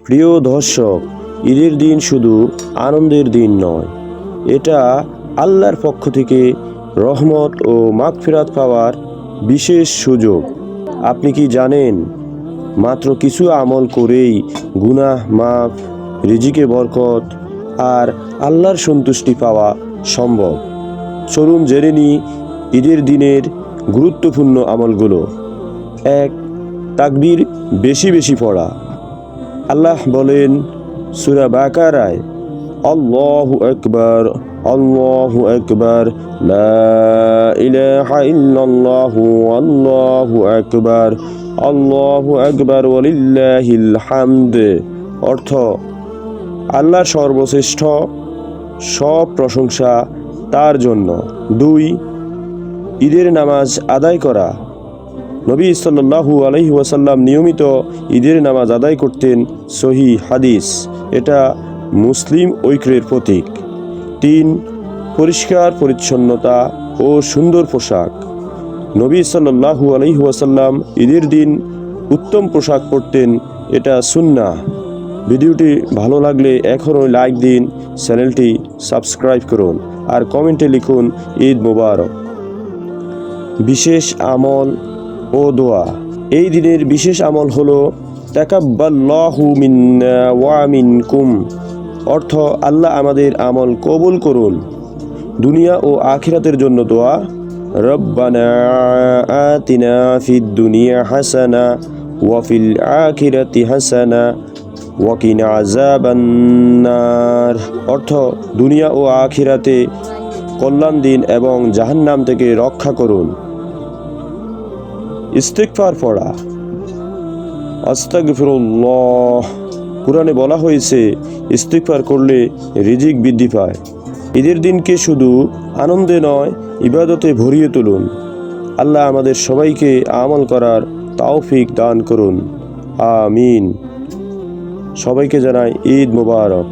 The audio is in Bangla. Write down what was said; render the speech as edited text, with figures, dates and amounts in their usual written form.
প্রিয় দর্শক, ঈদের দিন শুধু আনন্দের দিন নয়, এটা আল্লাহর পক্ষ থেকে রহমত ও মাগফিরাত পাওয়ার বিশেষ সুযোগ। আপনি কি জানেন, মাত্র কিছু আমল করেই গুনাহ মাফ, রিজিকে বরকত আর আল্লাহর সন্তুষ্টি পাওয়া সম্ভব। চলুন জেনে নিই ঈদের দিনের গুরুত্বপূর্ণ আমলগুলো। 1. তাকবীর বেশি বেশি পড়া। আল্লাহ বলেন সূরা বাকারায়, আল্লাহু আকবার, আল্লাহু আকবার, লা ইলাহা ইল্লাল্লাহু, আল্লাহু আকবার, আল্লাহু আকবার ওয়ালিল্লাহিল হামদ। অর্থ, আল্লাহর সর্বশ্রেষ্ঠ, সব প্রশংসা তার জন্য। 2. ঈদের নামাজ আদায় করা। নবী সাল্লাল্লাহু আলাইহি ওয়াসাল্লাম নিয়মিত ঈদের নামাজ আদায় করতেন। সহিহ হাদিস। এটা মুসলিম ঐক্যের প্রতীক। 3. পরিষ্কার পরিচ্ছন্নতা ও সুন্দর পোশাক। নবী সাল্লাল্লাহু আলাইহি ওয়াসাল্লাম ঈদের দিন উত্তম পোশাক পরতেন। এটা সুন্নাহ। ভিডিওটি ভালো লাগলে এখনই লাইক দিন, চ্যানেলটি সাবস্ক্রাইব করুন আর কমেন্টে লিখুন ঈদ মোবারক। বিশেষ আমল ও দোয়া। এই দিনের বিশেষ আমল হলো তাকাব্বালাহু মিন্না ওয়া মিনকুম। অর্থ, আল্লাহ আমাদের আমল কবুল করুন। দুনিয়া ও আখিরাতের জন্য দোয়া, রব্বানা আতিনা ফিদ দুনিয়া হাসানা ওয়া ফিল আখিরাতি হাসানা ওয়া কিনা আযাবান নার। অর্থ, দুনিয়া ও আখিরাতে কল্যাণ দিন এবং জাহান্নাম থেকে রক্ষা করুন। ইস্তিগফার পড়া। আস্তাগফিরুল্লাহ। কুরআনে বলা হয়েছে ইস্তিগফার করলে রিজিক বৃদ্ধি পায়। ঈদের দিনকে শুধু আনন্দে নয়, ইবাদতে ভরিয়ে তুলুন। আল্লাহ আমাদের সবাইকে আমল করার তৌফিক দান করুন। আমিন। সবাইকে জানাই ঈদ মোবারক।